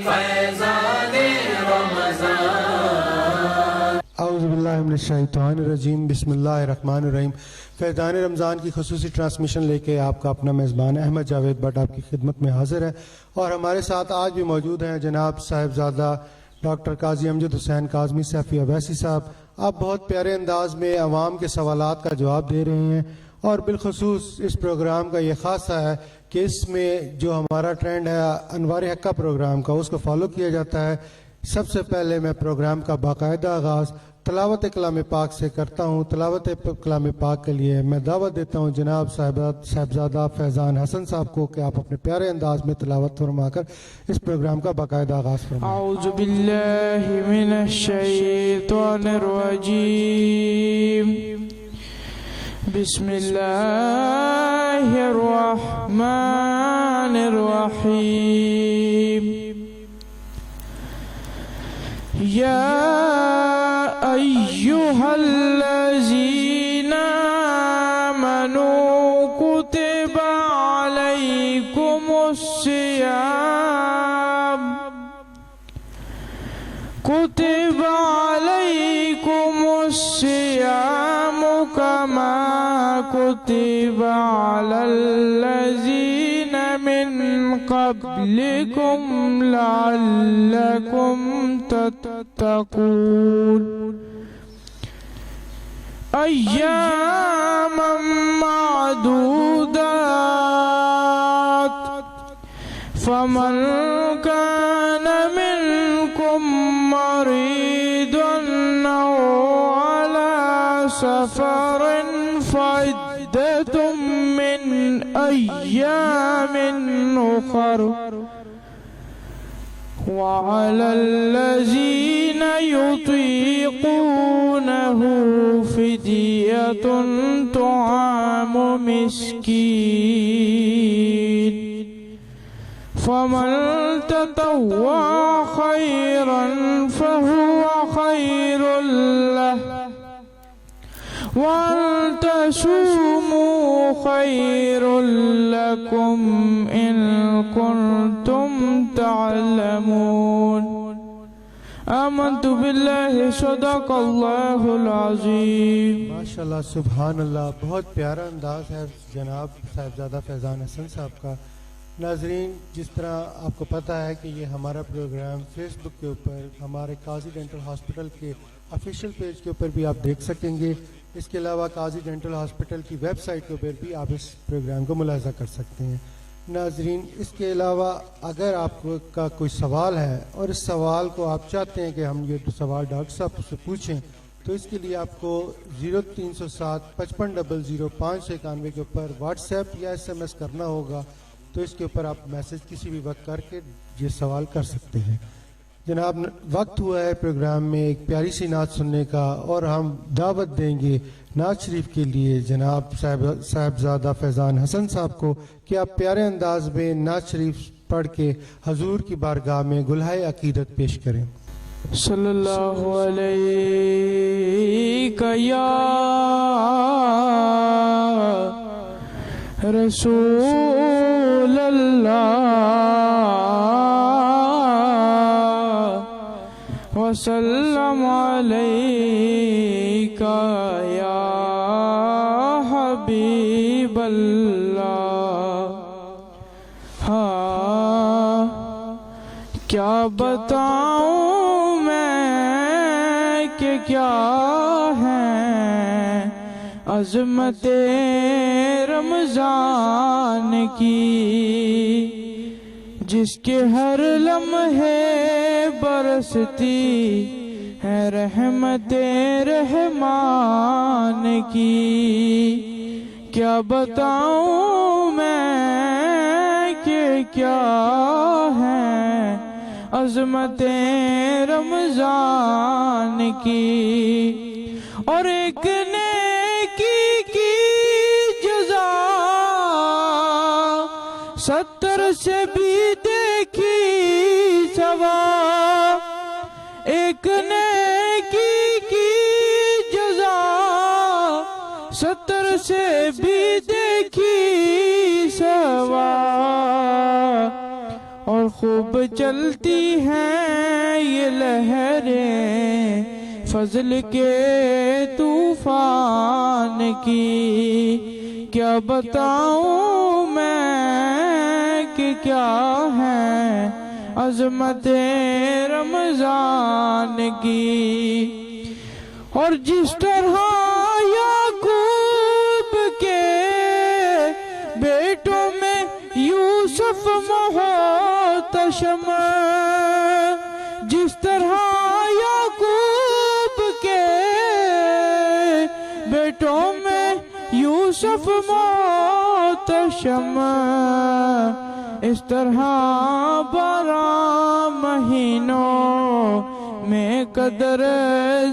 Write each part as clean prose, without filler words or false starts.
فیضان رمضان۔ اعوذ باللہ من الشیطان الرجیم، بسم اللہ الرحمن الرحیم۔ فیضان رمضان کی خصوصی ٹرانسمیشن لے کے آپ کا اپنا میزبان احمد جاوید بٹ آپ کی خدمت میں حاضر ہے، اور ہمارے ساتھ آج بھی موجود ہیں جناب صاحبزادہ ڈاکٹر قاضی امجد حسین کاظمی سیفی اویسی صاحب۔ آپ بہت پیارے انداز میں عوام کے سوالات کا جواب دے رہے ہیں، اور بالخصوص اس پروگرام کا یہ خاصہ ہے کہ اس میں جو ہمارا ٹرینڈ ہے انوار حقہ پروگرام کا، اس کو فالو کیا جاتا ہے۔ سب سے پہلے میں پروگرام کا باقاعدہ آغاز تلاوت کلام پاک سے کرتا ہوں۔ تلاوت کلام پاک کے لیے میں دعوت دیتا ہوں جناب صاحبزادہ فیضان حسن صاحب کو کہ آپ اپنے پیارے انداز میں تلاوت فرما کر اس پروگرام کا باقاعدہ آغاز فرمائیں۔ اعوذ باللہ من الشیطان الرجیم، بسم اللہ الرحمن الرحیم۔ یا ایہا الذین آمنوا کتب علیکم الصیام، کتب علیکم الصیام کما کتب علی الذین من قبلکم لعلکم تتقون، ایاما معدودات، فمن كان منكم مريضا أو على سفر فعدة من أيام أخر، وعلى الذين يطيقونه فدية طعام مسكين، فمن تطوع خيرا فهو خير له، وأن تصوموا خير لكم إن كنتم تعلمون۔ آمنت باللہ صدق اللہ العظیم۔ ماشاءاللہ، سبحان اللہ، بہت پیارا انداز ہے جناب صاحبزادہ فیضان حسن صاحب کا۔ ناظرین، جس طرح آپ کو پتہ ہے کہ یہ ہمارا پروگرام فیس بک کے اوپر ہمارے قاضی ڈینٹل ہاسپٹل کے آفیشیل پیج کے اوپر بھی آپ دیکھ سکیں گے۔ اس کے علاوہ قاضی ڈینٹل ہاسپٹل کی ویب سائٹ کے اوپر بھی آپ اس پروگرام کو ملاحظہ کر سکتے ہیں۔ ناظرین، اس کے علاوہ اگر آپ کا کوئی سوال ہے اور اس سوال کو آپ چاہتے ہیں کہ ہم یہ سوال ڈاکٹر صاحب سے پوچھیں، تو اس کے لیے آپ کو 0307 5500 591 کے اوپر واٹس ایپ یا SMS کرنا ہوگا۔ تو اس کے اوپر آپ میسج کسی بھی وقت کر کے یہ سوال کر سکتے ہیں۔ جناب، وقت ہوا ہے پروگرام میں ایک پیاری سی نعت سننے کا، اور ہم دعوت دیں گے نعت شریف کے لیے جناب صاحبزادہ فیضان حسن صاحب کو کہ آپ پیارے انداز میں نعت شریف پڑھ کے حضور کی بارگاہ میں گلہائے عقیدت پیش کریں۔ صلی اللہ علیہ یا رسول اللہ وسلم علیک یا حبیب اللہ۔ ہاں، کیا بتاؤں میں کہ کیا ہے عظمت رمضان کی، جس کے ہر لمحے برستی ہے رحمت رحمان کی۔ کیا بتاؤں میں کہ کیا ہے عظمت رمضان کی، اور ایک نیکی کی جزا 70 سے بھی دیکھی سوا، ایک نیکی کی جزا 70 سے بھی دیکھی سوا، اور خوب چلتی ہیں یہ لہریں فضل کے طوفان کی، کیا بتاؤں میں کہ کیا ہے عظمت رمضان کی۔ اور جس طرح یعقوب کے بیٹوں میں یوسف محتشم، جس طرح یعقوب کے بیٹوں میں یوسف محتشم، اس طرح 12 مہینوں میں قدر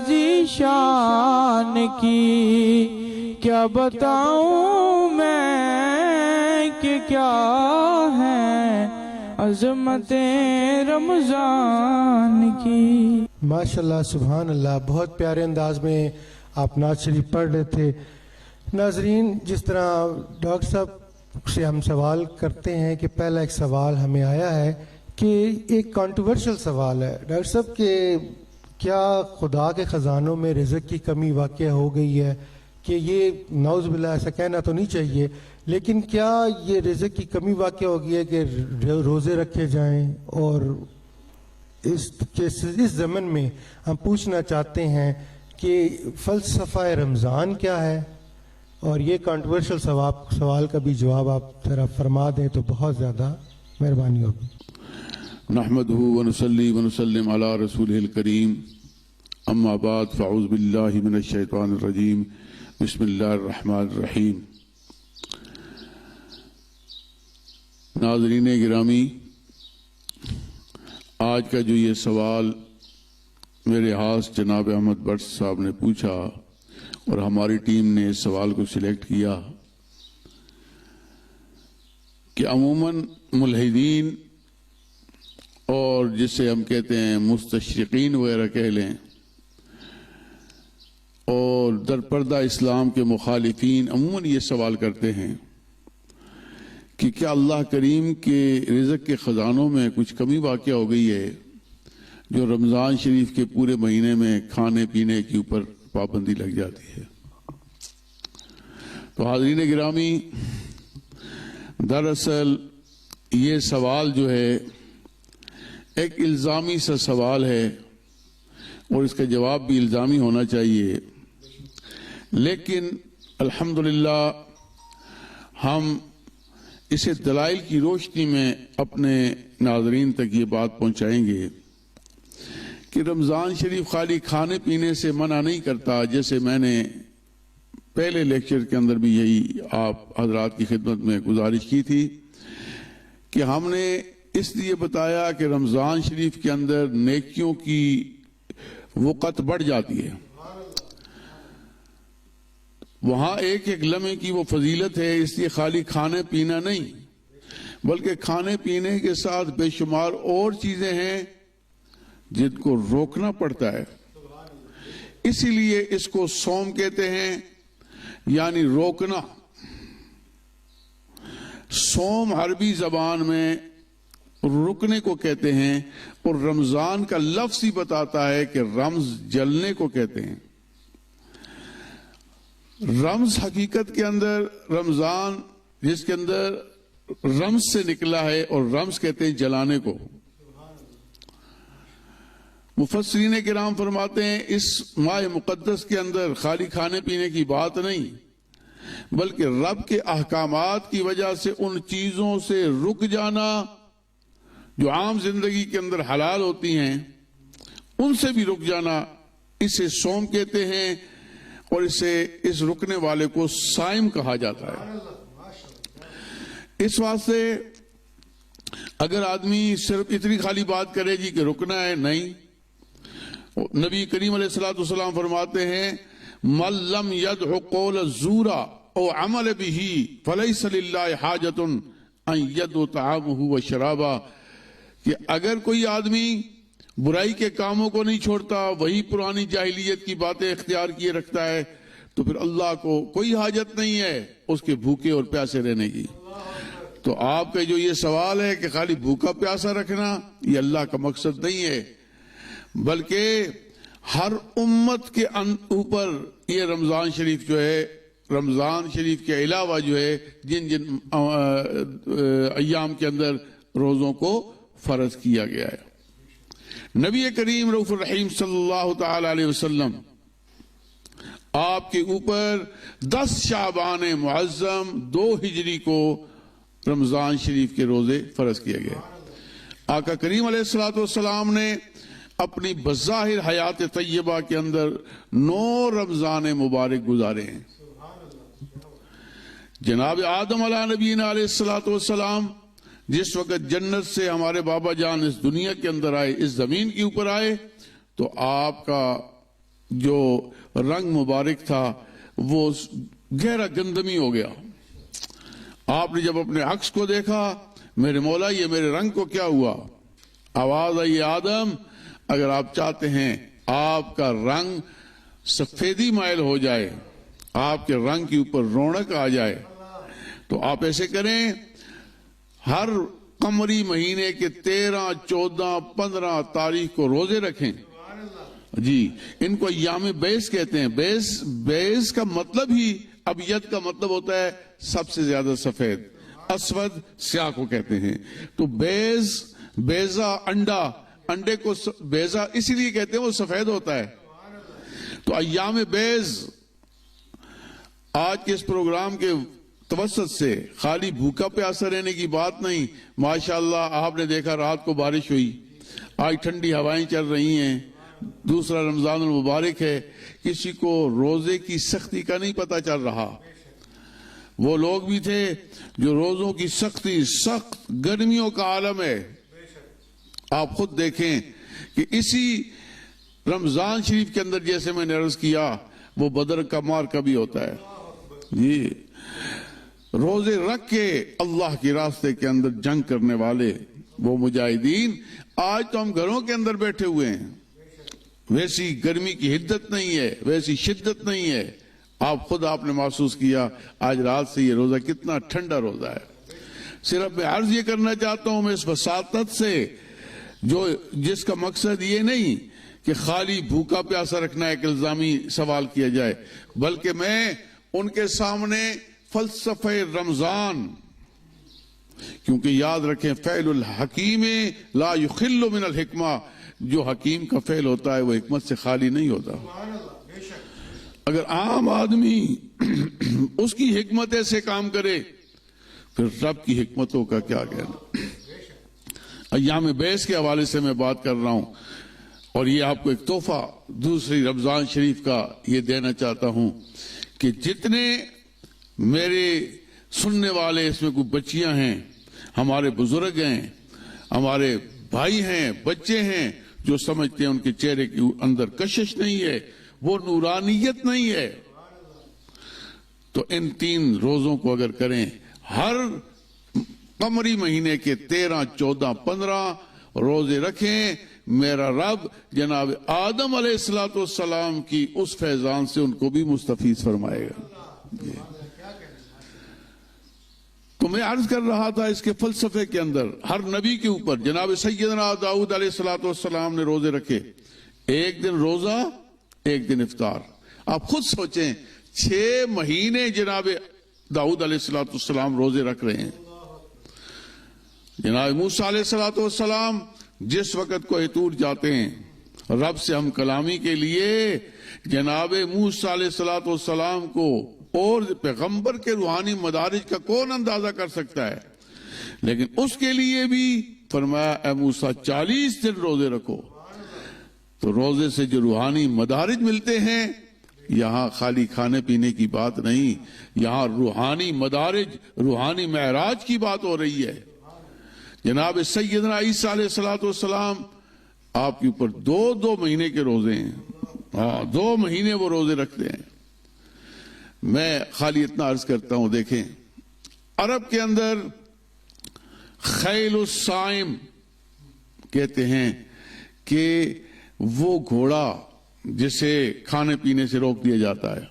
ذیشان کی، کیا بتاؤں میں کہ کیا ہے عظمت رمضان کی۔ ماشاءاللہ سبحان اللہ، بہت پیارے انداز میں آپ نعت شریف پڑھ رہے تھے۔ ناظرین، جس طرح ڈاکٹر صاحب سے ہم سوال کرتے ہیں کہ پہلا ایک سوال ہمیں آیا ہے کہ ایک کانٹروورشل سوال ہے ڈاکٹر صاحب کہ کیا خدا کے خزانوں میں رزق کی کمی واقع ہو گئی ہے؟ کہ یہ نعوذ باللہ ایسا کہنا تو نہیں چاہیے، لیکن کیا یہ رزق کی کمی واقع ہو گئی ہے کہ روزے رکھے جائیں؟ اور اس ضمن میں ہم پوچھنا چاہتے ہیں کہ فلسفہ رمضان کیا ہے؟ اور یہ کانٹروورشل سوال کا بھی جواب آپ ذرا فرما دیں تو بہت زیادہ مہربانی ہوگی۔ نحمده ونصلي ونسلم على رسوله الكريم، اما بعد فاعوذ بالله من الشیطان الرجیم، بسم اللہ الرحمن الرحیم۔ ناظرین گرامی، آج کا جو یہ سوال میرے ہاتھ جناب احمد بٹ صاحب نے پوچھا اور ہماری ٹیم نے اس سوال کو سلیکٹ کیا کہ عموماً ملحدین اور جسے ہم کہتے ہیں مستشرقین وغیرہ کہہ لیں، اور در پردہ اسلام کے مخالفین عموماً یہ سوال کرتے ہیں کہ کیا اللہ کریم کے رزق کے خزانوں میں کچھ کمی واقع ہو گئی ہے جو رمضان شریف کے پورے مہینے میں کھانے پینے کے اوپر پابندی لگ جاتی ہے۔ تو حاضرین گرامی، دراصل یہ سوال جو ہے ایک الزامی سا سوال ہے اور اس کا جواب بھی الزامی ہونا چاہیے، لیکن الحمدللہ ہم اسے دلائل کی روشنی میں اپنے ناظرین تک یہ بات پہنچائیں گے کہ رمضان شریف خالی کھانے پینے سے منع نہیں کرتا، جیسے میں نے پہلے لیکچر کے اندر بھی یہی آپ حضرات کی خدمت میں گزارش کی تھی کہ ہم نے اس لیے بتایا کہ رمضان شریف کے اندر نیکیوں کی وقت بڑھ جاتی ہے، وہاں ایک ایک لمحے کی وہ فضیلت ہے، اس لیے خالی کھانے پینا نہیں بلکہ کھانے پینے کے ساتھ بے شمار اور چیزیں ہیں جن کو روکنا پڑتا ہے، اسی لیے اس کو صوم کہتے ہیں، یعنی روکنا۔ صوم عربی زبان میں رکنے کو کہتے ہیں، اور رمضان کا لفظ ہی بتاتا ہے کہ رمز جلنے کو کہتے ہیں۔ رمز حقیقت کے اندر رمضان جس کے اندر رمز سے نکلا ہے، اور رمز کہتے ہیں جلانے کو۔ مفسرین کرام فرماتے ہیں اس ماہ مقدس کے اندر خالی کھانے پینے کی بات نہیں بلکہ رب کے احکامات کی وجہ سے ان چیزوں سے رک جانا جو عام زندگی کے اندر حلال ہوتی ہیں، ان سے بھی رک جانا، اسے صوم کہتے ہیں، اور اسے اس رکنے والے کو صائم کہا جاتا ہے۔ اس واسطے اگر آدمی صرف اتنی خالی بات کرے جی کہ رکنا ہے، نہیں، نبی کریم علیہ السلام فرماتے ہیں من لم يدع قول الزور او عمل به فليس لله حاجة ان يدع طعامه وشرابه، کہ اگر کوئی آدمی برائی کے کاموں کو نہیں چھوڑتا، وہی پرانی جاہلیت کی باتیں اختیار کیے رکھتا ہے، تو پھر اللہ کو کوئی حاجت نہیں ہے اس کے بھوکے اور پیاسے رہنے کی۔ تو آپ کا جو یہ سوال ہے کہ خالی بھوکا پیاسا رکھنا، یہ اللہ کا مقصد نہیں ہے، بلکہ ہر امت کے اوپر یہ رمضان شریف جو ہے، رمضان شریف کے علاوہ جو ہے جن جن ایام کے اندر روزوں کو فرض کیا گیا ہے۔ نبی کریم رؤوف الرحیم صلی اللہ تعالی علیہ وسلم آپ کے اوپر 10 شعبان معظم 2 ہجری کو رمضان شریف کے روزے فرض کیا گیا۔ آقا کریم علیہ الصلوۃ والسلام نے اپنی بظاہر حیات طیبہ کے اندر 9 رمضان مبارک گزارے ہیں۔ جناب آدم علیہ نبینا علیہ الصلوۃ والسلام جس وقت جنت سے ہمارے بابا جان اس دنیا کے اندر آئے، اس زمین کے اوپر آئے، تو آپ کا جو رنگ مبارک تھا وہ گہرا گندمی ہو گیا۔ آپ نے جب اپنے عکس کو دیکھا، میرے مولا یہ میرے رنگ کو کیا ہوا؟ آواز آئی، آدم اگر آپ چاہتے ہیں آپ کا رنگ سفیدی مائل ہو جائے، آپ کے رنگ کے اوپر رونق آ جائے، تو آپ ایسے کریں، ہر قمری مہینے کے 13، 14، 15 تاریخ کو روزے رکھیں۔ جی، ان کو ایام بیس کہتے ہیں۔ بیس کا مطلب ہی، ابیض کا مطلب ہوتا ہے سب سے زیادہ سفید، اسود سیاہ کو کہتے ہیں۔ تو بیضا انڈا، انڈے کو بیضا اسی لیے کہتے ہیں وہ سفید ہوتا ہے۔ تو ایام بیس آج کے اس پروگرام کے توسط سے خالی بھوکا پیاسا رہنے کی بات نہیں۔ ماشاءاللہ آپ نے دیکھا رات کو بارش ہوئی، آج ٹھنڈی ہوائیں چل رہی ہیں، دوسرا رمضان المبارک ہے، کسی کو روزے کی سختی کا نہیں پتہ چل رہا۔ وہ لوگ بھی تھے جو روزوں کی سختی، سخت گرمیوں کا عالم ہے۔ آپ خود دیکھیں کہ اسی رمضان شریف کے اندر جیسے میں نے عرض کیا، وہ بدر کا معرکہ بھی ہوتا ہے۔ جی، روزے رکھ کے اللہ کے راستے کے اندر جنگ کرنے والے وہ مجاہدین، آج تو ہم گھروں کے اندر بیٹھے ہوئے ہیں، ویسی گرمی کی حدت نہیں ہے، ویسی شدت نہیں ہے۔ آپ نے محسوس کیا آج رات سے یہ روزہ کتنا ٹھنڈا روزہ ہے۔ صرف میں عرض یہ کرنا چاہتا ہوں میں اس وساطت سے، جس کا مقصد یہ نہیں کہ خالی بھوکا پیاسا رکھنا ایک الزامی سوال کیا جائے، بلکہ میں ان کے سامنے فلسفہ رمضان، کیونکہ یاد رکھیں فعل الحکیم لا یخل من الحکمہ، جو حکیم کا فعل ہوتا ہے وہ حکمت سے خالی نہیں ہوتا۔ اگر عام آدمی اس کی حکمت سے کام کرے، پھر رب کی حکمتوں کا کیا کہنا۔ ایام بیس کے حوالے سے میں بات کر رہا ہوں، اور یہ آپ کو ایک تحفہ دوسری رمضان شریف کا یہ دینا چاہتا ہوں کہ جتنے میرے سننے والے اس میں کوئی بچیاں ہیں، ہمارے بزرگ ہیں، ہمارے بھائی ہیں، بچے ہیں، جو سمجھتے ہیں ان کے چہرے کے اندر کشش نہیں ہے، وہ نورانیت نہیں ہے، تو ان 3 روزوں کو اگر کریں، ہر قمری مہینے کے 13، 14، 15 روزے رکھیں، میرا رب جناب آدم علیہ السلام کی اس فیضان سے ان کو بھی مستفیض فرمائے گا۔ تو میں عرض کر رہا تھا اس کے فلسفے کے اندر ہر نبی کے اوپر جناب سیدنا داؤد علیہ السلام نے روزے رکھے، ایک دن روزہ، ایک دن افطار۔ آپ خود سوچیں 6 مہینے جناب داؤد علیہ السلام روزے رکھ رہے ہیں۔ جناب موسیٰ علیہ السلام جس وقت کوہ طور جاتے ہیں رب سے ہم کلامی کے لیے، جناب موسیٰ علیہ السلام کو اور پیغمبر کے روحانی مدارج کا کون اندازہ کر سکتا ہے، لیکن اس کے لیے بھی فرمایا اے موسیٰ 40 دن روزے رکھو۔ تو روزے سے جو روحانی مدارج ملتے ہیں، یہاں خالی کھانے پینے کی بات نہیں، یہاں روحانی مدارج، روحانی معراج کی بات ہو رہی ہے۔ جناب سیدنا عیسیٰ علیہ السلام آپ کے اوپر 2 مہینے کے روزے ہیں، 2 مہینے وہ روزے رکھتے ہیں۔ میں خالی اتنا عرض کرتا ہوں، دیکھیں عرب کے اندر خیل الصائم کہتے ہیں کہ وہ گھوڑا جسے کھانے پینے سے روک دیا جاتا ہے،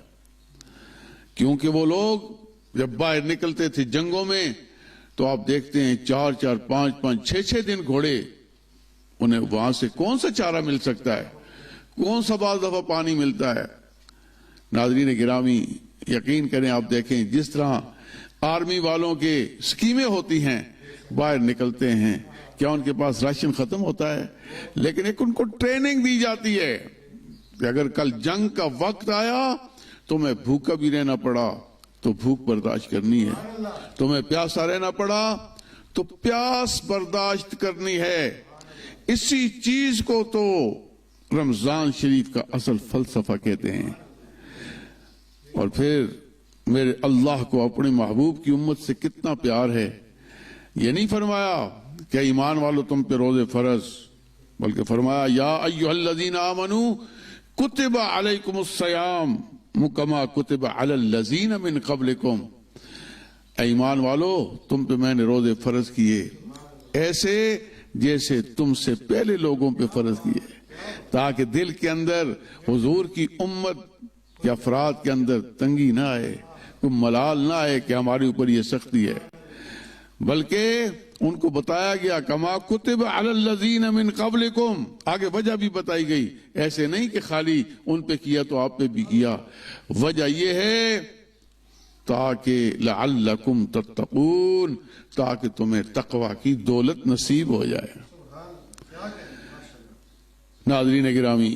کیونکہ وہ لوگ جب باہر نکلتے تھے جنگوں میں تو آپ دیکھتے ہیں 4-4 5-5 6-6 دن گھوڑے، انہیں وہاں سے کون سا چارہ مل سکتا ہے، کون سا بعض دفعہ پانی ملتا ہے۔ ناظرین گرامی یقین کریں، آپ دیکھیں جس طرح آرمی والوں کے سکیمیں ہوتی ہیں، باہر نکلتے ہیں، کیا ان کے پاس راشن ختم ہوتا ہے؟ لیکن ایک ان کو ٹریننگ دی جاتی ہے کہ اگر کل جنگ کا وقت آیا تمہیں بھوکا بھی رہنا پڑا تو بھوک برداشت کرنی ہے، تمہیں پیاسا رہنا پڑا تو پیاس برداشت کرنی ہے۔ اسی چیز کو تو رمضان شریف کا اصل فلسفہ کہتے ہیں۔ اور پھر میرے اللہ کو اپنے محبوب کی امت سے کتنا پیار ہے، یہ نہیں فرمایا کہ ایمان والو تم پہ روزے فرض، بلکہ فرمایا یا ایھا الذین آمنوا کتب علیکم الصیام کما کتب علی الذین من قبلکم، ایمان والو تم پہ میں نے روزے فرض کیے ایسے جیسے تم سے پہلے لوگوں پہ فرض کیے، تاکہ دل کے اندر حضور کی امت کے افراد کے اندر تنگی نہ آئے، کوئی ملال نہ آئے کہ ہمارے اوپر یہ سختی ہے، بلکہ ان کو بتایا گیا کما کتب علی الذین من قبلکم، آگے وجہ بھی بتائی گئی، ایسے نہیں کہ خالی ان پہ کیا تو آپ پہ بھی کیا، وجہ یہ ہے تاکہ لعلکم تتقون، تاکہ تمہیں تقوی کی دولت نصیب ہو جائے۔ ناظرین گرامی،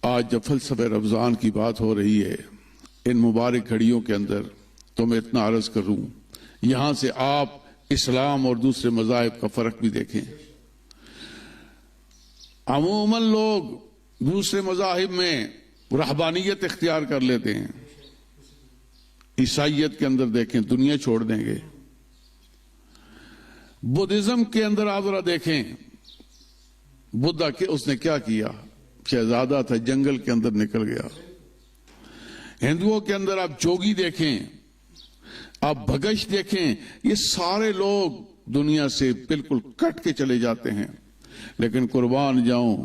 آج جب فلسفہ رمضان کی بات ہو رہی ہے ان مبارک گھڑیوں کے اندر، تو میں اتنا عرض کروں، یہاں سے آپ اسلام اور دوسرے مذاہب کا فرق بھی دیکھیں۔ عموماً لوگ دوسرے مذاہب میں رہبانیت اختیار کر لیتے ہیں، عیسائیت کے اندر دیکھیں دنیا چھوڑ دیں گے، بدھزم کے اندر آپ ذرا دیکھیں بدھا کہ اس نے کیا کیا، شہزادہ تھا جنگل کے اندر نکل گیا۔ ہندوؤں کے اندر آپ جوگی دیکھیں، آپ بھگش دیکھیں، یہ سارے لوگ دنیا سے بالکل کٹ کے چلے جاتے ہیں، لیکن قربان جاؤں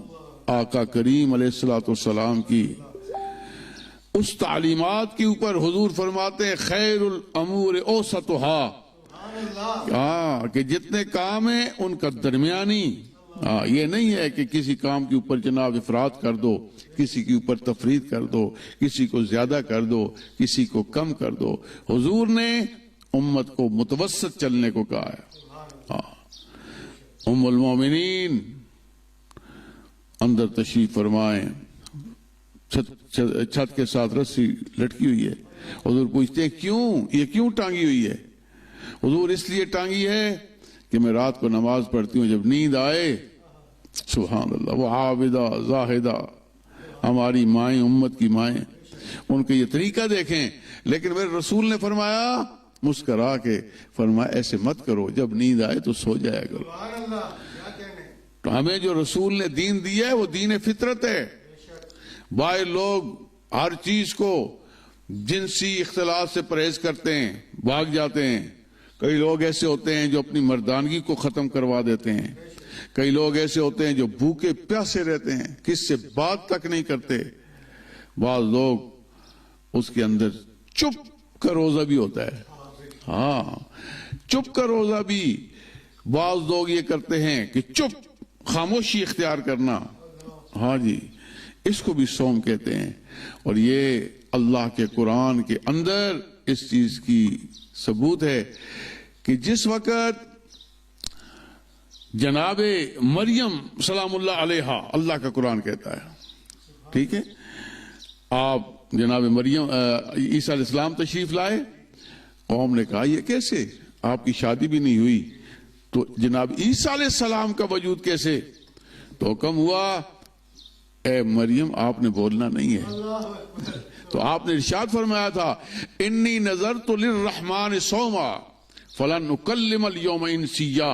آقا کریم علیہ الصلوۃ والسلام کی اس تعلیمات کے اوپر حضور فرماتے ہیں خیر الامور اوسطھا، کہ جتنے کام ہیں ان کا درمیانی، یہ نہیں ہے کہ کسی کام کے اوپر جناب افراط کر دو، کسی کے اوپر تفرید کر دو، کسی کو زیادہ کر دو، کسی کو کم کر دو۔ حضور نے امت کو متوسط چلنے کو کہا ہے۔ ام المومنین اندر تشریف فرمائیں، چھت کے ساتھ رسی لٹکی ہوئی ہے، حضور پوچھتے ہیں کیوں، یہ کیوں ٹانگی ہوئی ہے؟ حضور اس لیے ٹانگی ہے کہ میں رات کو نماز پڑھتی ہوں، جب نیند آئے، سبحان اللہ، وہ عابدہ زاہدہ ہماری مائیں، امت کی مائیں، ان کا یہ طریقہ دیکھیں۔ لیکن میرے رسول نے فرمایا مسکرا کے فرمایا ایسے مت کرو، جب نیند آئے تو سو جایا کرو۔ تو ہمیں جو رسول نے دین دیا ہے وہ دین فطرت ہے۔ باہر لوگ ہر چیز کو جنسی اختلاط سے پرہیز کرتے ہیں، بھاگ جاتے ہیں۔ کئی لوگ ایسے ہوتے ہیں جو اپنی مردانگی کو ختم کروا دیتے ہیں، کئی لوگ ایسے ہوتے ہیں جو بھوکے پیاسے رہتے ہیں، کس سے بات تک نہیں کرتے۔ بعض لوگ اس کے اندر چپ کا روزہ بھی ہوتا ہے، ہاں چپ کا روزہ بھی بعض لوگ یہ کرتے ہیں کہ چپ خاموشی اختیار کرنا، ہاں جی، اس کو بھی صوم کہتے ہیں۔ اور یہ اللہ کے قرآن کے اندر اس چیز کی ثبوت ہے کہ جس وقت جناب مریم سلام اللہ علیہا، اللہ کا قرآن کہتا ہے، ٹھیک ہے، آپ جناب مریم عیسیٰ علیہ السلام تشریف لائے، قوم نے کہا یہ کیسے، آپ کی شادی بھی نہیں ہوئی، تو جناب عیسیٰ علیہ السلام کا وجود کیسے؟ تو حکم ہوا اے مریم آپ نے بولنا نہیں ہے۔ تو آپ نے ارشاد فرمایا تھا انی نذرت للرحمن صوما فلن اکلم اليوم انسیا،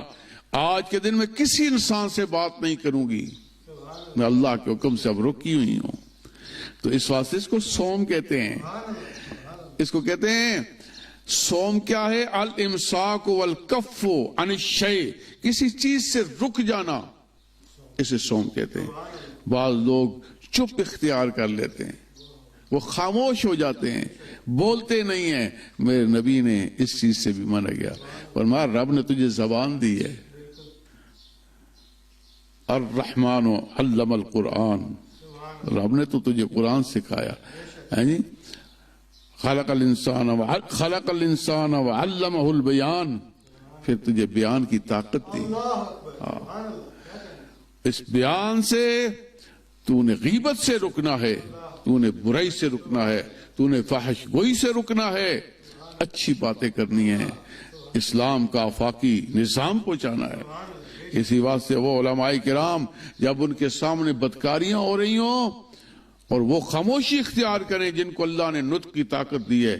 آج کے دن میں کسی انسان سے بات نہیں کروں گی، میں اللہ کے حکم سے اب رکی ہوئی ہوں۔ تو اس واسطے اس کو صوم کہتے ہیں، اس کو کہتے ہیں صوم کیا ہے؟ الامساک والکف عن الشیء، کسی چیز سے رک جانا، اسے صوم کہتے ہیں۔ بعض لوگ چپ اختیار کر لیتے ہیں، وہ خاموش ہو جاتے ہیں، بولتے نہیں ہیں۔ میرے نبی نے اس چیز سے بھی منع کیا، فرمایا رب نے تجھے زبان دی ہے، الرحمن علم القرآن، رب نے تو تجھے قرآن سکھایا ہے جی، خلق الانسان وعلمہ البیان، پھر تجھے بیان کی طاقت دی۔ اس بیان سے تو نے غیبت سے رکنا ہے، تو نے برائی سے رکنا ہے، تو نے فحش گوئی سے رکنا ہے، اچھی باتیں کرنی ہیں، اسلام کا آفاقی نظام پہنچانا ہے۔ اسی واسطے وہ علماء کرام جب ان کے سامنے بدکاریاں ہو رہی ہوں اور وہ خاموشی اختیار کریں جن کو اللہ نے نطق کی طاقت دی ہے،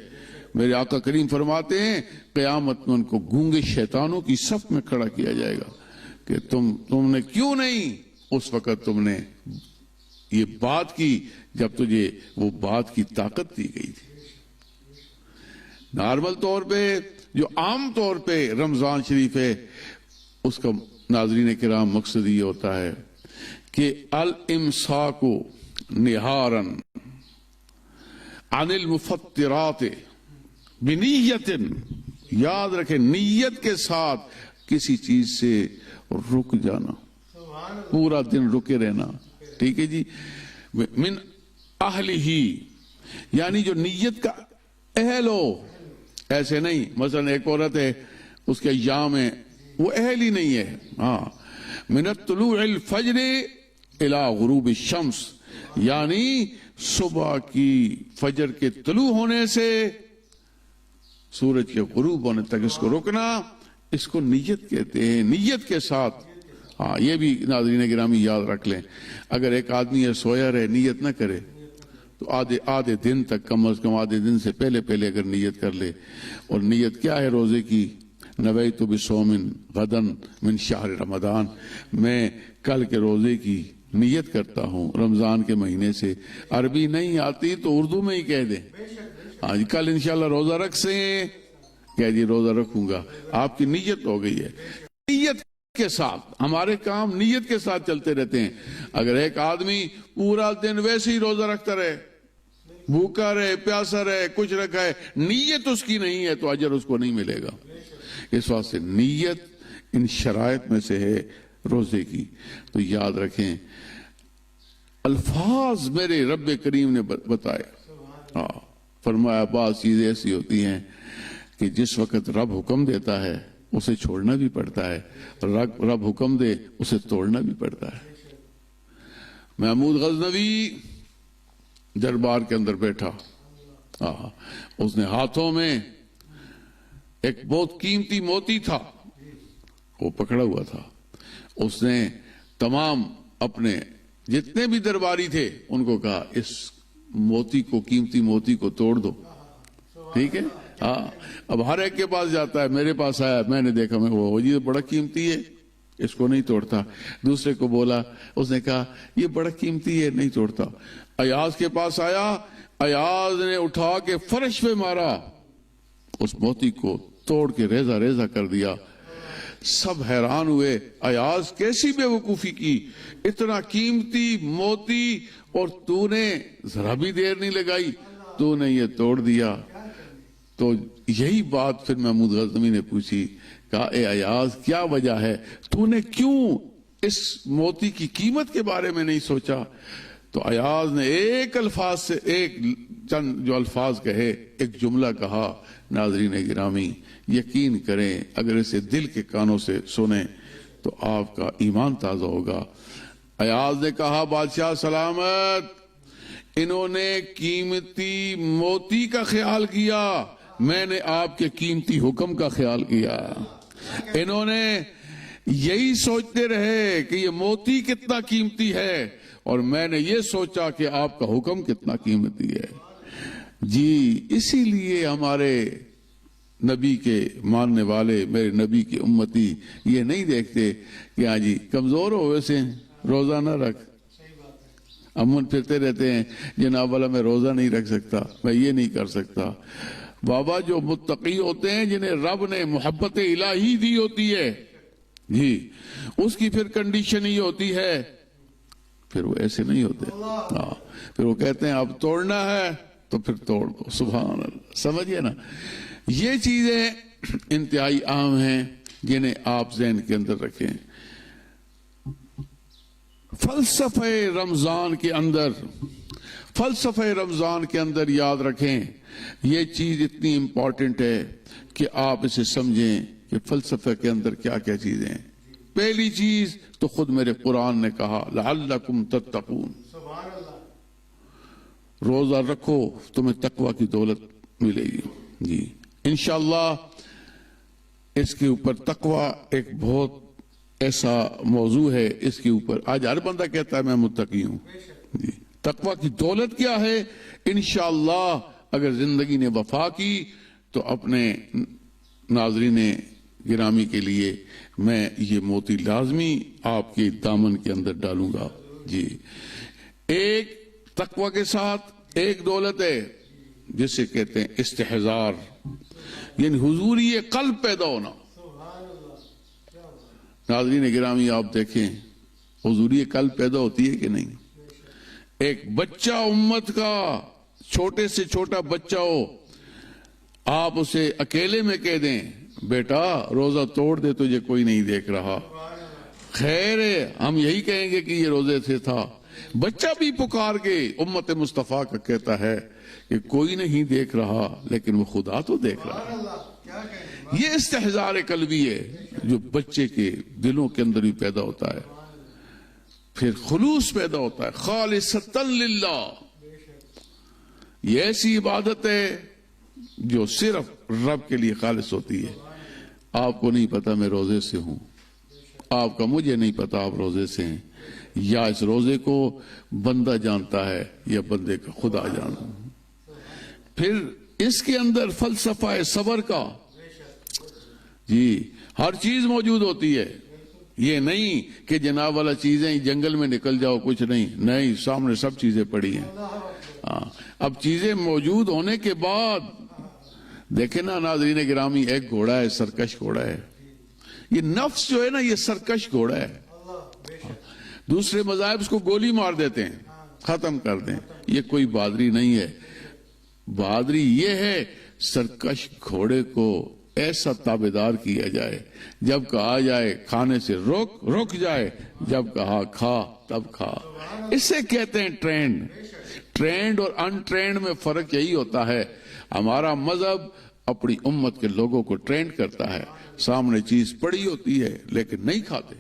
میرے آقا کریم فرماتے ہیں قیامت میں ان کو گونگے شیطانوں کی صف میں کھڑا کیا جائے گا کہ تم نے کیوں نہیں اس وقت تم نے یہ بات کی جب تجھے وہ بات کی طاقت دی گئی تھی۔ نارمل طور پہ جو عام طور پہ رمضان شریف ہے اس کا ناظرین کرام مقصد یہ ہوتا ہے کہ الامساک نہارا عن المفطرات بنیت، یاد رکھیں نیت کے ساتھ کسی چیز سے رک جانا، پورا دن رکے رہنا، ٹھیک ہے جی، من اہل ہی، یعنی جو نیت کا اہل ہو، ایسے نہیں مثلا ایک عورت ہے اس کے ایام ہے وہ اہل ہی نہیں ہے، ہاں، من طلوع الفجر الى غروب الشمس، یعنی صبح کی فجر کے طلوع ہونے سے سورج کے غروب ہونے تک اس کو رکنا، اس کو نیت کہتے ہیں، نیت کے ساتھ۔ ہاں یہ بھی ناظرین گرامی یاد رکھ لیں، اگر ایک آدمی ہے سویا رہے نیت نہ کرے تو آدھے دن تک، کم از کم آدھے دن سے پہلے اگر نیت کر لے، اور نیت کیا ہے روزے کی، نویت بصوم غدا من شہر رمضان، میں کل کے روزے کی نیت کرتا ہوں رمضان کے مہینے سے، عربی نہیں آتی تو اردو میں ہی کہہ دیں، ہاں جی کل انشاءاللہ روزہ رکھ سے کہہ جی روزہ رکھوں گا، آپ کی نیت ہو گئی ہے۔ نیت کے ساتھ ہمارے کام نیت کے ساتھ چلتے رہتے ہیں۔ اگر ایک آدمی پورا دن ویسے ہی روزہ رکھتا رہے، بھوکا رہے، پیاسا رہے، کچھ رکھا ہے، نیت اس کی نہیں ہے تو اجر اس کو نہیں ملے گا۔ اس واسطے نیت ان شرائط میں سے ہے روزے کی، تو یاد رکھیں الفاظ میرے رب کریم نے بتایا، فرمایا بعض چیزیں ایسی ہوتی ہیں کہ جس وقت رب حکم دیتا ہے اسے چھوڑنا بھی پڑتا ہے، رب حکم دے اسے توڑنا بھی پڑتا ہے۔ محمود غزنوی دربار کے اندر بیٹھا، اس نے ہاتھوں میں ایک بہت قیمتی موتی تھا وہ پکڑا ہوا تھا، اس نے تمام اپنے جتنے بھی درباری تھے ان کو کہا اس موتی کو، قیمتی موتی کو توڑ دو، ٹھیک ہے؟ ہاں اب ہر ایک کے پاس جاتا ہے، میرے پاس آیا، میں نے دیکھا، میں وہ یہ بڑا قیمتی ہے اس کو نہیں توڑتا، دوسرے کو بولا، اس نے کہا یہ بڑا قیمتی ہے نہیں توڑتا، ایاز کے پاس آیا، ایاز نے اٹھا کے فرش پہ مارا، اس موتی کو توڑ کے ریزہ ریزہ کر دیا۔ سب حیران ہوئے، ایاز کیسی بے وقوفی کی، اتنا قیمتی موتی اور تو نے ذرا بھی دیر نہیں لگائی، تو نے یہ توڑ دیا۔ تو یہی بات پھر محمود غزنوی نے پوچھی، کہا اے ایاز کیا وجہ ہے، تو نے کیوں اس موتی کی قیمت کے بارے میں نہیں سوچا؟ تو ایاز نے ایک الفاظ سے، ایک چند جو الفاظ کہے، ایک جملہ کہا، ناظرین گرامی یقین کریں اگر اسے دل کے کانوں سے سنیں تو آپ کا ایمان تازہ ہوگا۔ ایاز نے کہا بادشاہ سلامت، انہوں نے قیمتی موتی کا خیال کیا، میں نے آپ کے قیمتی حکم کا خیال کیا۔ انہوں نے یہی سوچتے رہے کہ یہ موتی کتنا قیمتی ہے، اور میں نے یہ سوچا کہ آپ کا حکم کتنا قیمتی ہے۔ جی اسی لیے ہمارے نبی کے ماننے والے، میرے نبی کے امتی یہ نہیں دیکھتے کہ ہاں جی کمزور ہو ویسے روزہ نہ رکھ، امن پھرتے رہتے ہیں جناب والا میں روزہ نہیں رکھ سکتا، میں یہ نہیں کر سکتا۔ بابا جو متقی ہوتے ہیں جنہیں رب نے محبت الہی دی ہوتی ہے، جی اس کی پھر کنڈیشن یہ ہوتی ہے پھر وہ ایسے نہیں ہوتے. ہاں پھر وہ کہتے ہیں اب توڑنا ہے تو پھر توڑ دو. سبحان اللہ. سمجھئے نا, یہ چیزیں انتہائی عام ہیں جنہیں آپ ذہن کے اندر رکھیں. فلسفہ رمضان کے اندر یاد رکھیں, یہ چیز اتنی امپورٹنٹ ہے کہ آپ اسے سمجھیں کہ فلسفہ کے اندر کیا کیا چیزیں ہیں. پہلی چیز تو خود میرے قرآن نے کہا لعلکم تتقون, روزہ رکھو تمہیں تقوی کی دولت ملے گی. جی انشاءاللہ اس کے اوپر تقوی ایک بہت ایسا موضوع ہے, اس کے اوپر آج ہر بندہ کہتا ہے میں متقی ہوں. جی تقوی کی دولت کیا ہے؟ انشاءاللہ اگر زندگی نے وفا کی تو اپنے ناظرین گرامی کے لیے میں یہ موتی لازمی آپ کے دامن کے اندر ڈالوں گا. جی ایک تقوی کے ساتھ ایک دولت ہے جسے کہتے ہیں استحضار, یعنی حضوری قلب پیدا ہونا. ناظرین گرامی آپ دیکھیں حضوری قلب پیدا ہوتی ہے کہ نہیں؟ ایک بچہ امت کا چھوٹے سے چھوٹا بچہ ہو, آپ اسے اکیلے میں کہہ دیں بیٹا روزہ توڑ دے تجھے کوئی نہیں دیکھ رہا, خیر ہے ہم یہی کہیں گے کہ یہ روزے سے تھا. بچہ بھی پکار کے امت مصطفیٰ کا کہتا ہے کہ کوئی نہیں دیکھ رہا لیکن وہ خدا تو دیکھ رہا ہے. یہ استحضار قلبی ہے جو بچے کے دلوں کے اندر بھی پیدا ہوتا ہے. پھر خلوص پیدا ہوتا ہے, خالصتاً للہ. یہ ایسی عبادت ہے جو صرف رب کے لیے خالص ہوتی ہے. آپ کو نہیں پتا میں روزے سے ہوں, آپ کا مجھے نہیں پتا آپ روزے سے ہیں, یا اس روزے کو بندہ جانتا ہے یا بندے کا خدا جانتا ہے. پھر اس کے اندر فلسفہ صبر کا, جی ہر چیز موجود ہوتی ہے. یہ نہیں کہ جناب والا چیزیں جنگل میں نکل جاؤ کچھ نہیں, سامنے سب چیزیں پڑی ہیں. اب چیزیں موجود ہونے کے بعد دیکھیں نا ناظرین گرامی, ایک گھوڑا ہے سرکش گھوڑا ہے, یہ نفس جو ہے نا یہ سرکش گھوڑا ہے. دوسرے مذاہب اس کو گولی مار دیتے ہیں, ختم کر دیں. یہ کوئی بہادری نہیں ہے. بہادری یہ ہے سرکش گھوڑے کو ایسا تابعدار کیا جائے, جب کہا جائے کھانے سے رک جائے, جب کہا کھا تب کھا. اسے کہتے ہیں ٹرینڈ اور ان ٹرینڈ میں فرق یہی ہوتا ہے. ہمارا مذہب اپنی امت کے لوگوں کو ٹرینڈ کرتا ہے, سامنے چیز پڑی ہوتی ہے لیکن نہیں کھاتے.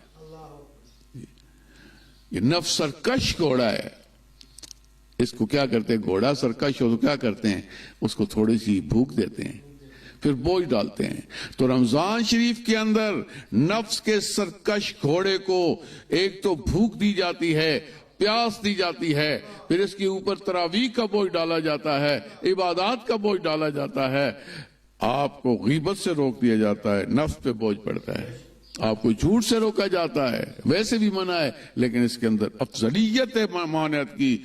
یہ نفس سرکش گھوڑا ہے. اس کو کیا کرتے ہیں, گھوڑا سرکش ہو تو کیا کرتے ہیں, اس کو تھوڑی سی بھوک دیتے ہیں, پھر بوجھ ڈالتے ہیں. تو رمضان شریف کے اندر نفس کے سرکش گھوڑے کو ایک تو بھوک دی جاتی ہے, پیاس دی جاتی ہے, پھر اس کے اوپر تراویح کا بوجھ ڈالا جاتا ہے, عبادات کا بوجھ ڈالا جاتا ہے. آپ کو غیبت سے روک دیا جاتا ہے, نفس پہ بوجھ پڑتا ہے. آپ کو جھوٹ سے روکا جاتا ہے, ویسے بھی منع ہے لیکن اس کے اندر افضلیت ہے مانعت کی,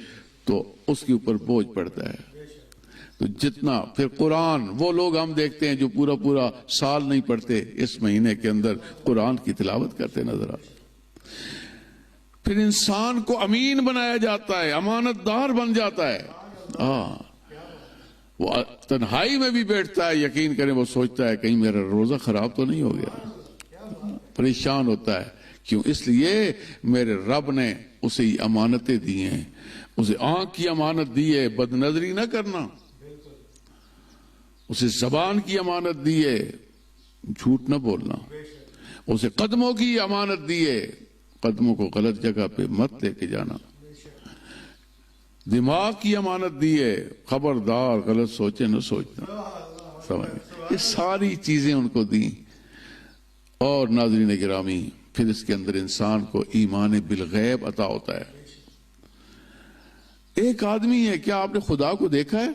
تو اس کے اوپر بوجھ پڑتا ہے. تو جتنا پھر قرآن, وہ لوگ ہم دیکھتے ہیں جو پورا سال نہیں پڑھتے, اس مہینے کے اندر قرآن کی تلاوت کرتے نظر آتے. پھر انسان کو امین بنایا جاتا ہے, امانت دار بن جاتا ہے. وہ تنہائی میں بھی بیٹھتا ہے, یقین کریں وہ سوچتا ہے کہیں میرا روزہ خراب تو نہیں ہو گیا, پریشان ہوتا ہے. کیوں؟ اس لیے میرے رب نے اسے امانتیں دی ہیں. اسے آنکھ کی امانت دی ہے, بد نظری نہ کرنا. اسے زبان کی امانت دی ہے, جھوٹ نہ بولنا. اسے قدموں کی امانت دی ہے, قدموں کو غلط جگہ پہ مت لے کے جانا. دماغ کی امانت دی ہے, خبردار غلط سوچے نہ سوچنا. سمجھ, یہ ساری چیزیں ان کو دیں. اور ناظرین گرامی, پھر اس کے اندر انسان کو ایمان بالغیب عطا ہوتا ہے. ایک آدمی ہے, کیا آپ نے خدا کو دیکھا ہے؟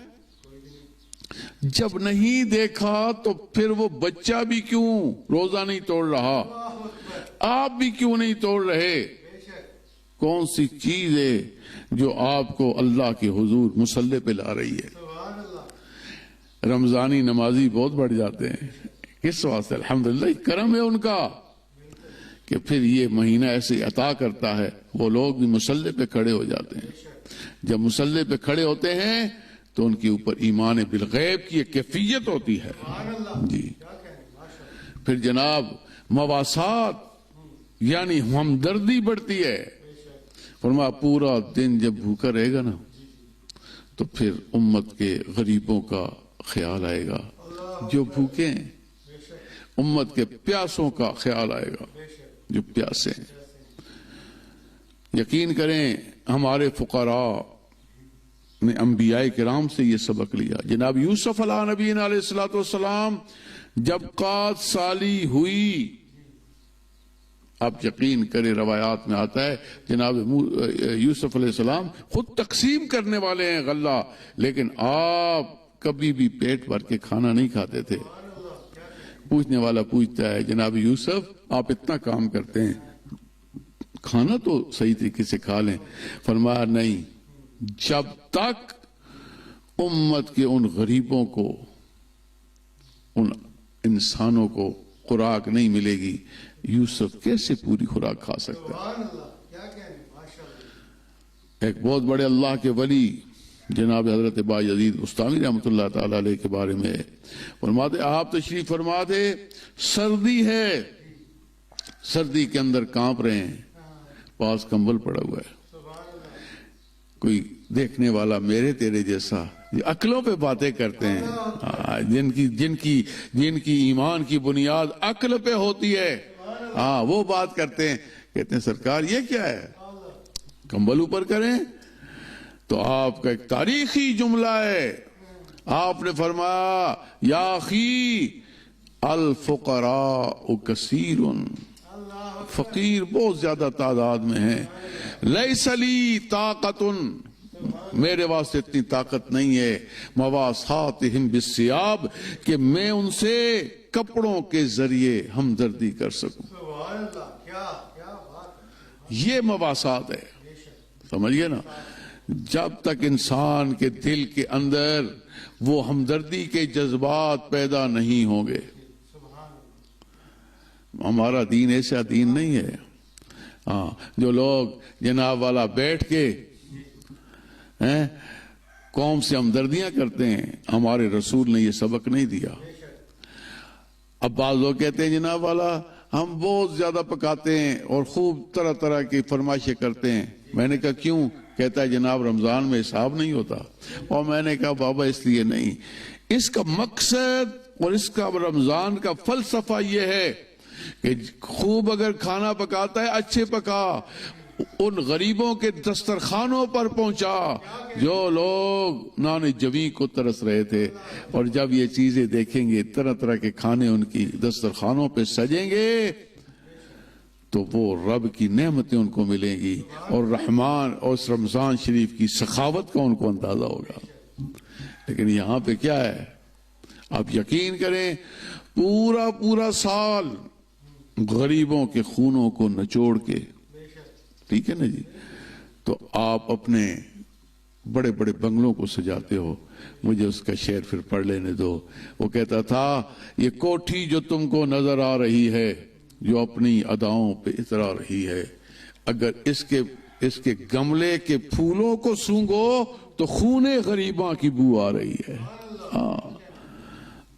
جب نہیں دیکھا تو پھر وہ بچہ بھی کیوں روزہ نہیں توڑ رہا, آپ بھی کیوں نہیں توڑ رہے؟ کون سی چیز ہے جو آپ کو اللہ کے حضور مصلی پہ لا رہی ہے؟ رمضانی نمازی بہت بڑھ جاتے ہیں, کس واسطے؟ الحمدللہ کرم ہے ان کا کہ پھر یہ مہینہ ایسے عطا کرتا ہے، وہ لوگ بھی مصلے پہ کھڑے ہو جاتے ہیں۔ جب مصلے پہ کھڑے ہوتے ہیں تو ان کے اوپر ایمان بالغیب کی ایک کیفیت ہوتی ہے جی۔ پھر جناب مواسات یعنی ہمدردی بڑھتی ہے۔ فرمایا پورا دن جب بھوکا رہے گا نا تو پھر امت کے غریبوں کا خیال آئے گا، جو بھوکے ہیں، امت کے پیاسوں کا خیال آئے گا، جو پیاسے ہیں۔ یقین کریں ہمارے فقراء نے انبیاء کرام سے یہ سبق لیا۔ جناب یوسف علیہ نبی علیہ السلام جب قحط سالی ہوئی، آپ یقین کریں روایات میں آتا ہے جناب یوسف علیہ السلام خود تقسیم کرنے والے ہیں غلہ، لیکن آپ کبھی بھی پیٹ بھر کے کھانا نہیں کھاتے تھے۔ پوچھنے والا پوچھتا ہے جناب یوسف آپ اتنا کام کرتے ہیں، کھانا تو صحیح طریقے سے کھا لیں۔ فرمایا نہیں، جب تک امت کے ان غریبوں کو، ان انسانوں کو خوراک نہیں ملے گی، یوسف کیسے پوری خوراک کھا سکتا ہے؟ ایک بہت بڑے اللہ کے ولی جناب حضرت با یزید بستامی رحمۃ اللہ تعالی علیہ کے بارے میں فرماتے، آپ تشریف فرما دے، سردی ہے، سردی کے اندر کانپ رہے ہیں، پاس کمبل پڑا ہوا ہے، کوئی دیکھنے والا میرے تیرے جیسا عقلوں پہ باتیں کرتے ہیں، جن کی ایمان کی بنیاد عقل پہ ہوتی ہے، وہ بات کرتے ہیں، کہتے ہیں سرکار یہ کیا ہے، کمبل اوپر کریں۔ تو آپ کا ایک تاریخی جملہ ہے، آپ نے فرمایا یا اخی الفقراء کثیر، فقیر بہت زیادہ تعداد میں ہیں، لیس لی طاقت، میرے واسطے اتنی طاقت نہیں ہے، مواساتہم بالثیاب، کہ میں ان سے کپڑوں کے ذریعے ہمدردی کر سکوں۔ یہ مواسات ہے، سمجھئے نا۔ جب تک انسان کے دل کے اندر وہ ہمدردی کے جذبات پیدا نہیں ہوں گے، ہمارا دین ایسا دین نہیں ہے۔ جو لوگ جناب والا بیٹھ کے قوم سے ہمدردیاں کرتے ہیں، ہمارے رسول نے یہ سبق نہیں دیا۔ اب بعض لوگ کہتے ہیں جناب والا ہم بہت زیادہ پکاتے ہیں اور خوب طرح طرح کی فرمائشیں کرتے ہیں۔ میں نے کہا کیوں؟ کہتا ہے جناب رمضان میں حساب نہیں ہوتا۔ اور میں نے کہا بابا اس لیے نہیں، اس کا مقصد اور اس کا رمضان کا فلسفہ یہ ہے کہ خوب اگر کھانا پکاتا ہے اچھے پکا، ان غریبوں کے دسترخوانوں پر پہنچا جو لوگ نان جوی کو ترس رہے تھے، اور جب یہ چیزیں دیکھیں گے، طرح طرح کے کھانے ان کی دسترخوانوں پہ سجیں گے، تو وہ رب کی نعمتیں ان کو ملیں گی، اور رحمان اور اس رمضان شریف کی سخاوت کا ان کو اندازہ ہوگا۔ لیکن یہاں پہ کیا ہے، آپ یقین کریں پورا سال غریبوں کے خونوں کو نچوڑ کے، ٹھیک ہے نا جی، تو آپ اپنے بڑے بڑے بنگلوں کو سجاتے ہو۔ مجھے اس کا شعر پھر پڑھ لینے دو۔ وہ کہتا تھا یہ کوٹھی جو تم کو نظر آ رہی ہے، جو اپنی اداؤں پہ اترا رہی ہے، اگر اس کے گملے کے پھولوں کو سونگو تو خونے غریباں کی بو آ رہی ہے۔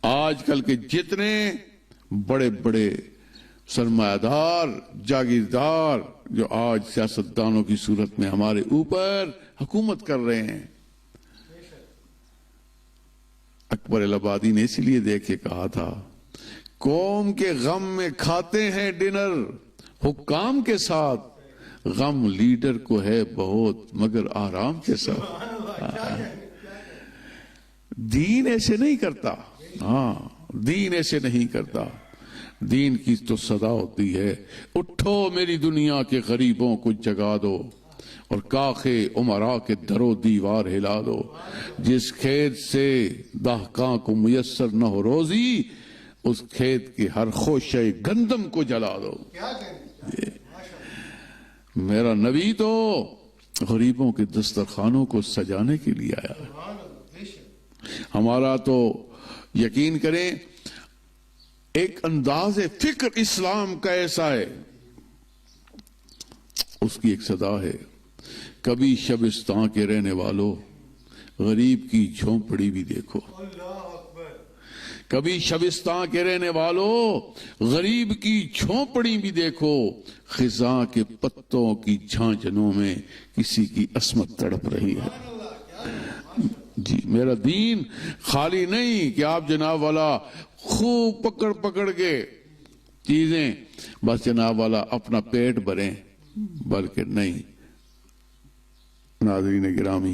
آج کل کے جتنے بڑے بڑے سرمایہ دار جاگیردار جو آج سیاستدانوں کی صورت میں ہمارے اوپر حکومت کر رہے ہیں، اکبر الہبادی نے اسی لیے دیکھ کے کہا تھا قوم کے غم میں کھاتے ہیں ڈنر حکام کے ساتھ، غم لیڈر کو ہے بہت مگر آرام کے ساتھ۔ دین ایسے نہیں کرتا، دین ایسے نہیں کرتا۔ دین کی تو صدا ہوتی ہے اٹھو میری دنیا کے غریبوں کو جگا دو، اور کاخے عمراء کے در و دیوار ہلا دو، جس کھیت سے دہقاں کو میسر نہ ہو روزی، اس کھیت کے ہر خوشے گندم کو جلا دو۔ میرا نبی تو غریبوں کے دسترخوانوں کو سجانے کے لیے آیا۔ ہمارا تو یقین کریں ایک انداز فکر اسلام کا ایسا ہے اس کی ایک صدا ہے، کبھی شبستان کے رہنے والوں غریب کی جھونپڑی بھی دیکھو، کبھی شبستان کے رہنے والوں غریب کی جھونپڑی بھی دیکھو، خزاں کے پتوں کی جھانجھنوں میں کسی کی عصمت تڑپ رہی ہے۔ جی میرا دین خالی نہیں کہ آپ جناب والا خوب پکڑ پکڑ کے چیزیں بس جناب والا اپنا پیٹ بھریں، بلکہ نہیں۔ ناظرین گرامی،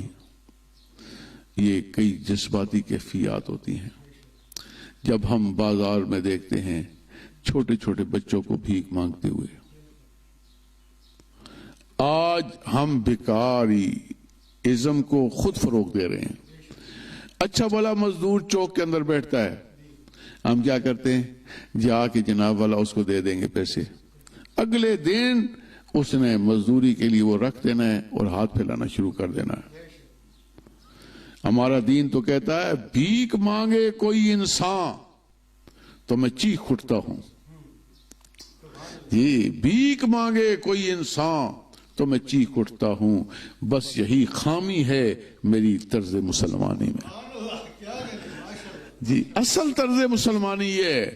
یہ کئی جذباتی کیفیات ہوتی ہیں جب ہم بازار میں دیکھتے ہیں چھوٹے چھوٹے بچوں کو بھیک مانگتے ہوئے۔ آج ہم بھکاری ازم کو خود فروغ دے رہے ہیں۔ اچھا بھلا مزدور چوک کے اندر بیٹھتا ہے، ہم کیا کرتے ہیں، جا کے جناب والا اس کو دے دیں گے پیسے، اگلے دن اس نے مزدوری کے لیے وہ رکھ دینا ہے اور ہاتھ پھیلانا شروع کر دینا ہے۔ ہمارا دین تو کہتا ہے بھیک مانگے کوئی انسان تو میں چیخ اٹھتا ہوں۔ جی بھیک مانگے کوئی انسان تو میں چیخ اٹھتا ہوں، بس یہی خامی ہے میری طرز مسلمانی میں۔ جی اصل طرز مسلمانی یہ ہے۔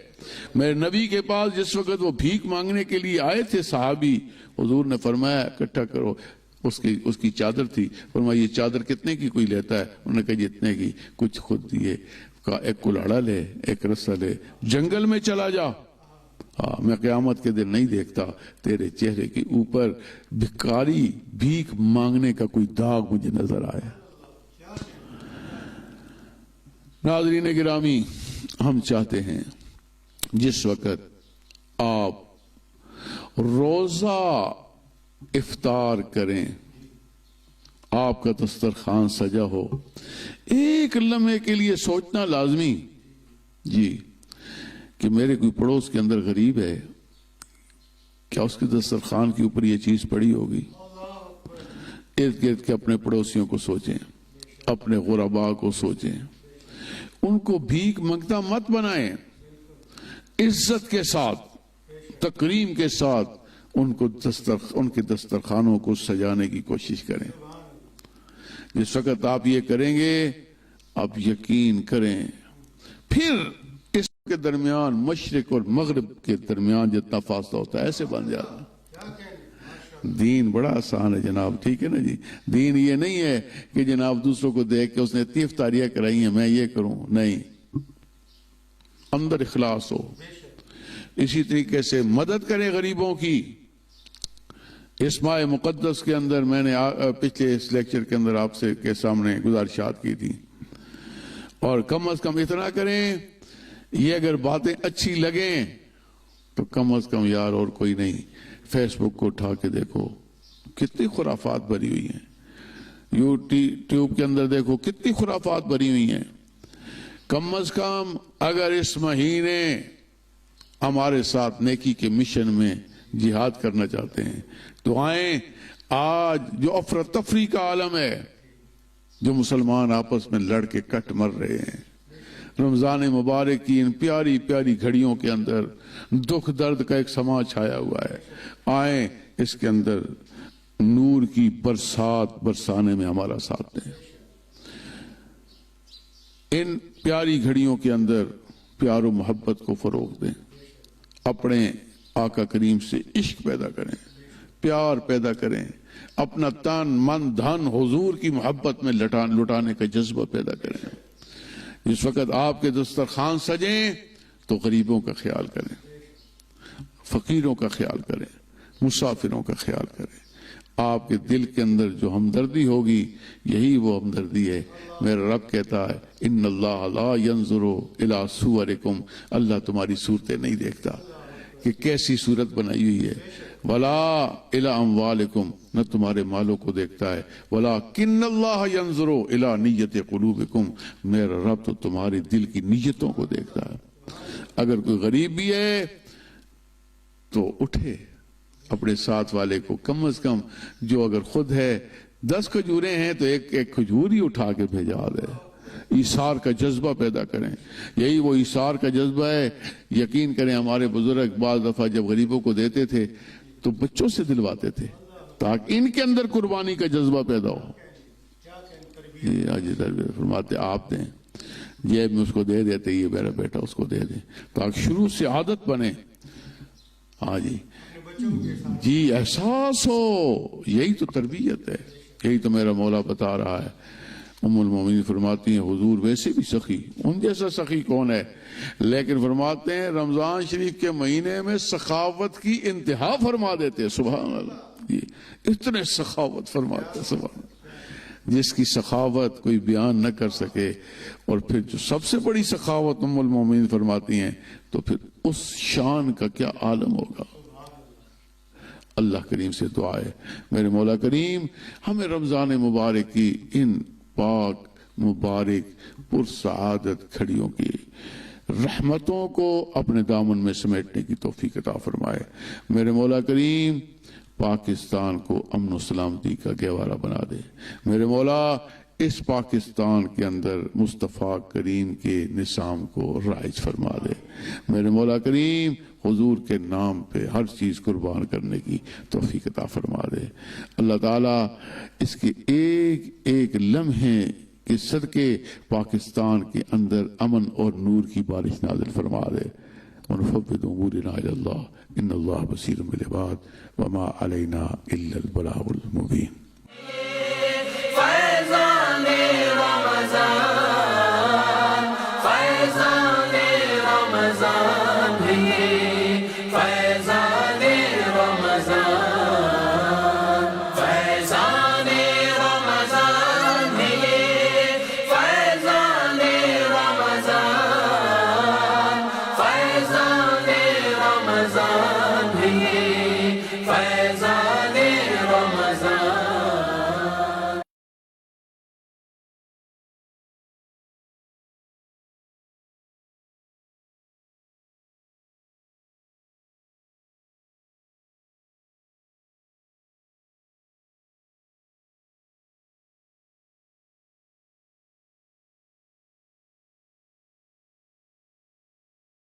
میرے نبی کے پاس جس وقت وہ بھیک مانگنے کے لیے آئے تھے صحابی، حضور نے فرمایا اکٹھا کرو، اس کی چادر تھی، فرمایا یہ چادر کتنے کی کوئی لیتا ہے؟ انہوں نے کہا اتنے کی، کچھ خود دیے، کہا ایک کلاڑا لے، ایک رسا لے، جنگل میں چلا جا، میں قیامت کے دن نہیں دیکھتا تیرے چہرے کے اوپر بھکاری بھیک مانگنے کا کوئی داغ مجھے نظر آیا۔ ناظرین گرامی، ہم چاہتے ہیں جس وقت آپ روزہ افطار کریں، آپ کا دسترخوان سجا ہو، ایک لمحے کے لیے سوچنا لازمی جی کہ میرے کوئی پڑوس کے اندر غریب ہے، کیا اس کے دسترخوان کے اوپر یہ چیز پڑی ہوگی؟ ارد گرد کے اپنے پڑوسیوں کو سوچیں، اپنے غرباء کو سوچیں، ان کو بھیک منگتا مت بنائیں، عزت کے ساتھ، تکریم کے ساتھ ان کے دسترخوانوں کو سجانے کی کوشش کریں۔ جس وقت آپ یہ کریں گے، آپ یقین کریں، پھر اس کے درمیان مشرق اور مغرب کے درمیان جتنا فاصلہ ہوتا ہے ایسے بن جاتا ہے۔ دین بڑا آسان ہے جناب، ٹھیک ہے نا جی۔ دین یہ نہیں ہے کہ جناب دوسروں کو دیکھ کے اس نے اتنی افطاریاں کرائی ہیں میں یہ کروں، نہیں، اندر اخلاص ہو۔ اسی طریقے سے مدد کریں غریبوں کی۔ اس ماہ مقدس کے اندر میں نے پچھلے اس لیکچر کے اندر آپ سے کے سامنے گزارشات کی تھی، اور کم از کم اتنا کریں، یہ اگر باتیں اچھی لگیں تو کم از کم یار اور کوئی نہیں، فیس بک کو اٹھا کے دیکھو کتنی خرافات بھری ہوئی ہیں، یوٹیوب کے اندر دیکھو کتنی خرافات بھری ہوئی ہیں۔ کم از کم اگر اس مہینے ہمارے ساتھ نیکی کے مشن میں جہاد کرنا چاہتے ہیں تو آئیں۔ آج جو افراتفری کا عالم ہے، جو مسلمان آپس میں لڑ کے کٹ مر رہے ہیں، رمضان مبارک کی ان پیاری پیاری گھڑیوں کے اندر دکھ درد کا ایک سما چھایا ہوا ہے، آئیں اس کے اندر نور کی برسات برسانے میں ہمارا ساتھ دیں۔ ان پیاری گھڑیوں کے اندر پیار و محبت کو فروغ دیں، اپنے آقا کریم سے عشق پیدا کریں، پیار پیدا کریں، اپنا تن من دھن حضور کی محبت میں لٹانے کا جذبہ پیدا کریں۔ جس وقت آپ کے دسترخوان سجیں تو غریبوں کا خیال کریں، فقیروں کا خیال کریں، مسافروں کا خیال کریں۔ آپ کے دل کے اندر جو ہمدردی ہوگی یہی وہ ہمدردی ہے۔ میرا رب کہتا ہے ان اللہ لا ينظر الى صورکم، اللہ تمہاری صورتیں نہیں دیکھتا کہ کیسی صورت بنائی ہوئی ہے، ولا الى اموالکم، نہ تمہارے مالوں کو دیکھتا ہے، ولکن اللہ ينظر الى نیت قلوبکم، میرا رب تو تمہارے دل کی نیتوں کو دیکھتا ہے۔ اگر کوئی غریب بھی ہے تو اٹھے، اپنے ساتھ والے کو کم از کم، جو اگر خود ہے 10 کھجوریں ہیں تو ایک کھجور ہی اٹھا کے بھیجا دے۔ ایثار کا جذبہ پیدا کریں، یہی وہ ایثار کا جذبہ ہے۔ یقین کریں ہمارے بزرگ بعض دفعہ جب غریبوں کو دیتے تھے تو بچوں سے دلواتے تھے، تاکہ ان کے اندر قربانی کا جذبہ پیدا ہو. یہ آج فرماتے آپ دیں، جیب میں اس کو دے دیتے، یہ میرا بیٹا اس کو دے دیں، تاکہ شروع سے عادت بنے. ہاں جی احساس ہو. یہی تو تربیت ہے، یہی تو میرا مولا بتا رہا ہے. ام المومنین فرماتی ہیں حضور ویسے بھی سخی، ان جیسا سخی کون ہے، لیکن فرماتے ہیں رمضان شریف کے مہینے میں سخاوت کی انتہا فرما دیتے ہیں. سبحان اللہ، اتنے سخاوت فرماتے ہیں، سبحان اللہ، جس کی سخاوت کوئی بیان نہ کر سکے. اور پھر جو سب سے بڑی سخاوت ام المومنین فرماتی ہیں، تو پھر اس شان کا کیا عالم ہوگا. اللہ کریم سے دعا ہے میرے مولا کریم ہمیں رمضان مبارک کی ان پاک مبارک پرسعادت گھڑیوں کی رحمتوں کو اپنے دامن میں سمیٹنے کی توفیق عطا فرمائے. میرے مولا کریم پاکستان کو امن و سلامتی کا گہوارہ بنا دے. میرے مولا اس پاکستان کے اندر مصطفیٰ کریم کے نظام کو رائج فرما دے. میرے مولا کریم حضور کے نام پہ ہر چیز قربان کرنے کی توفیق عطا فرما دے. اللہ تعالیٰ اس کے ایک ایک لمحے کے صدقے پاکستان کے اندر امن اور نور کی بارش نازل فرما دے. ونفوض امورنا الى اللہ ان اللہ بصیر بالعباد وما علینا الا البلاغ.